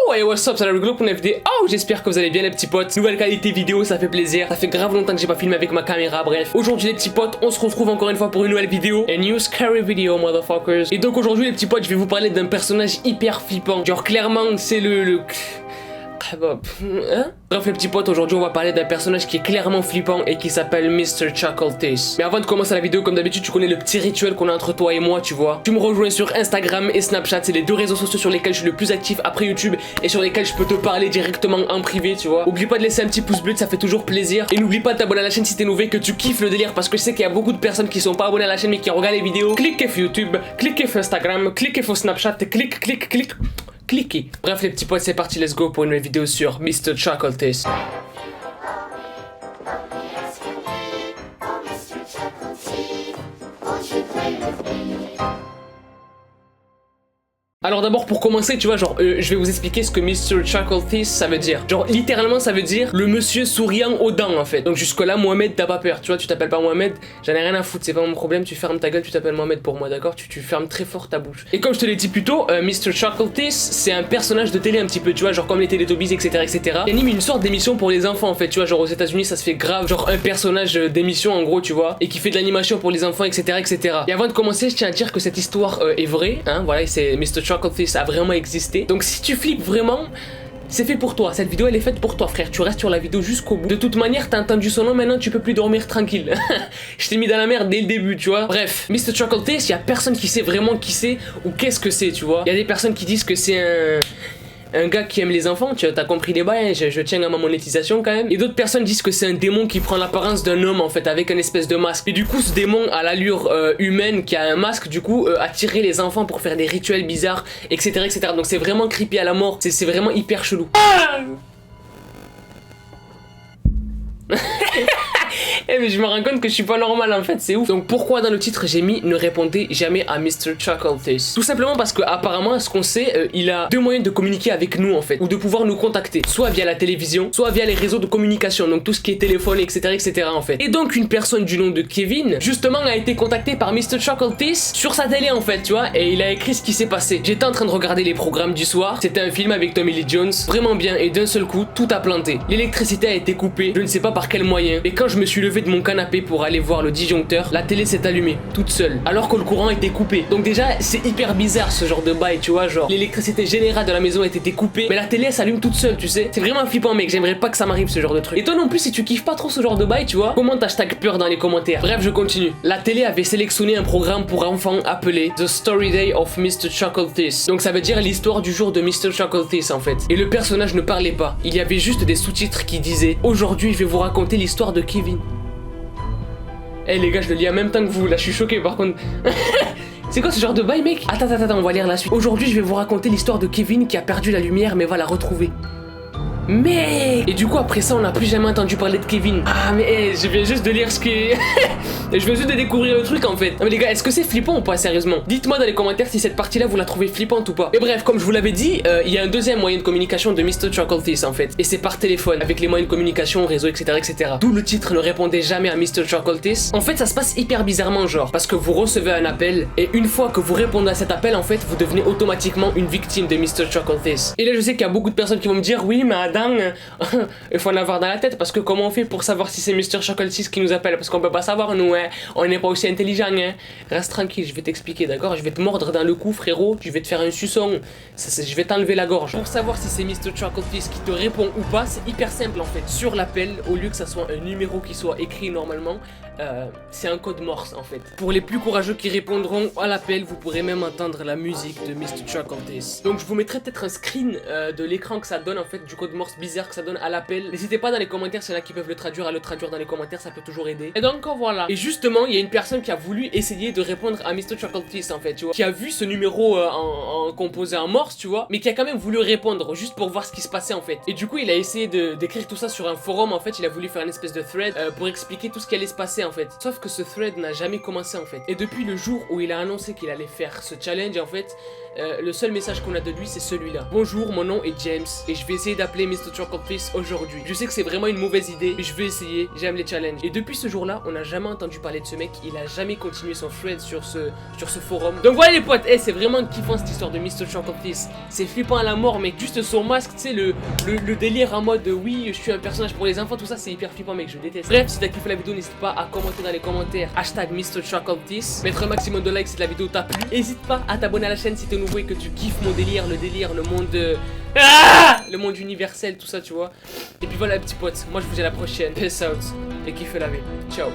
Oh et what's up, c'est la rigolo pour une vidéo. Oh, j'espère que vous allez bien les petits potes. Nouvelle qualité vidéo, ça fait plaisir. Ça fait grave longtemps que j'ai pas filmé avec ma caméra. Bref, aujourd'hui les petits potes, on se retrouve encore une fois pour une nouvelle vidéo. A new scary video, motherfuckers. Et donc aujourd'hui les petits potes, je vais vous parler d'un personnage hyper flippant. Genre clairement, c'est le... Hein? Bref les petits potes, aujourd'hui on va parler d'un personnage qui est clairement flippant et qui s'appelle Mr. Chuckleface. Mais avant de commencer la vidéo, comme d'habitude, tu connais le petit rituel qu'on a entre toi et moi, tu vois. Tu me rejoins sur Instagram et Snapchat, c'est les deux réseaux sociaux sur lesquels je suis le plus actif après YouTube et sur lesquels je peux te parler directement en privé, tu vois. Oublie pas de laisser un petit pouce bleu, ça fait toujours plaisir. Et n'oublie pas de t'abonner à la chaîne si t'es nouveau, que tu kiffes le délire, parce que je sais qu'il y a beaucoup de personnes qui sont pas abonnées à la chaîne mais qui regardent les vidéos. Cliquez sur YouTube, cliquez sur Instagram, cliquez sur Snapchat, cliquez. Bref les petits potes, c'est parti, let's go pour une nouvelle vidéo sur Mr. Chuckleface. Alors d'abord pour commencer, tu vois, genre je vais vous expliquer ce que Mr. Chuckleface ça veut dire. Genre littéralement ça veut dire le monsieur souriant aux dents en fait. Donc jusque là Mohamed t'as pas peur, tu vois, tu t'appelles pas Mohamed, j'en ai rien à foutre, c'est pas mon problème, tu fermes ta gueule, tu t'appelles Mohamed pour moi, d'accord, tu fermes très fort ta bouche. Et comme je te l'ai dit plus tôt, Mr. Chuckleface c'est un personnage de télé un petit peu, tu vois, genre comme les Teletubbies etc. Il anime une sorte d'émission pour les enfants en fait, tu vois, genre aux États-Unis ça se fait grave, genre un personnage d'émission en gros, tu vois, et qui fait de l'animation pour les enfants etc. Et avant de commencer, je tiens à dire que cette histoire est vraie, hein, voilà, c'est Mr. Chuckleface a vraiment existé. Donc si tu flippes vraiment, c'est fait pour toi, cette vidéo elle est faite pour toi frère, tu restes sur la vidéo jusqu'au bout. De toute manière t'as entendu son nom, maintenant tu peux plus dormir tranquille. Je t'ai mis dans la merde dès le début, tu vois. Bref, Mr. Chuckleface, y a personne qui sait vraiment qui c'est ou qu'est-ce que c'est, tu vois. Y a des personnes qui disent que c'est un gars qui aime les enfants, tu as compris les bails, hein, je tiens à ma monétisation quand même. Et d'autres personnes disent que c'est un démon qui prend l'apparence d'un homme en fait, avec une espèce de masque. Et du coup ce démon à l'allure humaine qui a un masque, du coup attirer les enfants pour faire des rituels bizarres, etc. Donc c'est vraiment creepy à la mort, c'est vraiment hyper chelou. Eh mais je me rends compte que je suis pas normal en fait, c'est ouf. Donc pourquoi dans le titre j'ai mis ne répondez jamais à Mr. Chuckleface? Tout simplement parce que apparemment à ce qu'on sait, il a deux moyens de communiquer avec nous en fait, ou de pouvoir nous contacter, soit via la télévision, soit via les réseaux de communication, donc tout ce qui est téléphone etc en fait. Et donc une personne du nom de Kevin justement a été contactée par Mr. Chuckleface sur sa télé en fait, tu vois, et il a écrit ce qui s'est passé. J'étais en train de regarder les programmes du soir, c'était un film avec Tommy Lee Jones, vraiment bien, et d'un seul coup tout a planté. L'électricité a été coupée, je ne sais pas par quel moyen, et quand je me suis levé de mon canapé pour aller voir le disjoncteur, la télé s'est allumée toute seule alors que le courant était coupé. Donc déjà c'est hyper bizarre ce genre de bail, tu vois, genre l'électricité générale de la maison a été coupée mais la télé s'allume toute seule, tu sais. C'est vraiment flippant mec, j'aimerais pas que ça m'arrive ce genre de truc. Et toi non plus si tu kiffes pas trop ce genre de bail, tu vois, commente hashtag peur dans les commentaires. Bref je continue. La télé avait sélectionné un programme pour enfants appelé The Story Day of Mr. Chuckleface. Donc ça veut dire l'histoire du jour de Mr. Chuckleface en fait. Et le personnage ne parlait pas, il y avait juste des sous-titres qui disaient aujourd'hui je vais vous raconter l'histoire de Kevin. Eh hey les gars, je le lis en même temps que vous, là je suis choqué par contre. C'est quoi ce genre de bail mec? Attends, on va lire la suite. Aujourd'hui je vais vous raconter l'histoire de Kevin qui a perdu la lumière mais va la retrouver. Mec! Et du coup après ça on n'a plus jamais entendu parler de Kevin. Ah mais hey, je viens juste de lire ce qui est... Je viens juste de découvrir le truc en fait. Non mais les gars, est-ce que c'est flippant ou pas sérieusement? Dites-moi dans les commentaires si cette partie là vous la trouvez flippante ou pas. Et bref, comme je vous l'avais dit, il y a un deuxième moyen de communication de Mr. Chuckleface en fait. Et c'est par téléphone, avec les moyens de communication, réseau etc. D'où le titre ne répondez jamais à Mr. Chuckleface. En fait ça se passe hyper bizarrement genre, parce que vous recevez un appel et une fois que vous répondez à cet appel en fait, vous devenez automatiquement une victime de Mr. Chuckleface. Et là je sais qu'il y a beaucoup de personnes qui vont me dire oui mais Adam... il faut en avoir dans la tête parce que comment on fait pour savoir si c'est Mr. Chuckleface qui nous appelle? Parce qu'on peut pas savoir nous, hein. On n'est pas aussi intelligent, hein. Reste tranquille, je vais t'expliquer, d'accord? Je vais te mordre dans le cou, frérot. Je vais te faire un suçon. Je vais t'enlever la gorge. Pour savoir si c'est Mr. Chuckleface qui te répond ou pas, c'est hyper simple en fait. Sur l'appel, au lieu que ça soit un numéro qui soit écrit normalement, c'est un code morse en fait. Pour les plus courageux qui répondront à l'appel, vous pourrez même entendre la musique de Mr. Chuckleface. Donc je vous mettrai peut-être un screen de l'écran que ça donne en fait, du code morse bizarre que ça donne à l'appel. N'hésitez pas dans les commentaires, s'il y en a qui peuvent le traduire, à le traduire dans les commentaires, ça peut toujours aider. Et donc voilà. Et justement, il y a une personne qui a voulu essayer de répondre à Mr. Chuckleface en fait, tu vois, qui a vu ce numéro en composé en morse, tu vois, mais qui a quand même voulu répondre juste pour voir ce qui se passait en fait. Et du coup, il a essayé d'écrire tout ça sur un forum en fait, il a voulu faire une espèce de thread pour expliquer tout ce qui allait se passer en fait. Sauf que ce thread n'a jamais commencé en fait. Et depuis le jour où il a annoncé qu'il allait faire ce challenge en fait, le seul message qu'on a de lui c'est celui-là. Bonjour, mon nom est James et je vais essayer d'appeler Mr. Chuckleface aujourd'hui. Je sais que c'est vraiment une mauvaise idée, mais je vais essayer, j'aime les challenges. Et depuis ce jour-là, on n'a jamais entendu parler de ce mec, il a jamais continué son thread sur ce forum. Donc voilà les potes, c'est vraiment kiffant cette histoire de Mr. Chuckleface. C'est flippant à la mort mec, juste son masque, tu sais, le délire en mode oui, je suis un personnage pour les enfants, tout ça c'est hyper flippant mec, je déteste. Bref, si t'as kiffé la vidéo, n'hésite pas à commenter dans les commentaires hashtag Mr. Chuckleface, mettre un maximum de likes si la vidéo t'a plu. N'hésite pas à t'abonner à la chaîne si t'es nouveau et que tu kiffes mon délire, le monde le monde universel, tout ça tu vois. Et puis voilà les petits potes, moi je vous dis à la prochaine, peace out et kiffez la vie, ciao.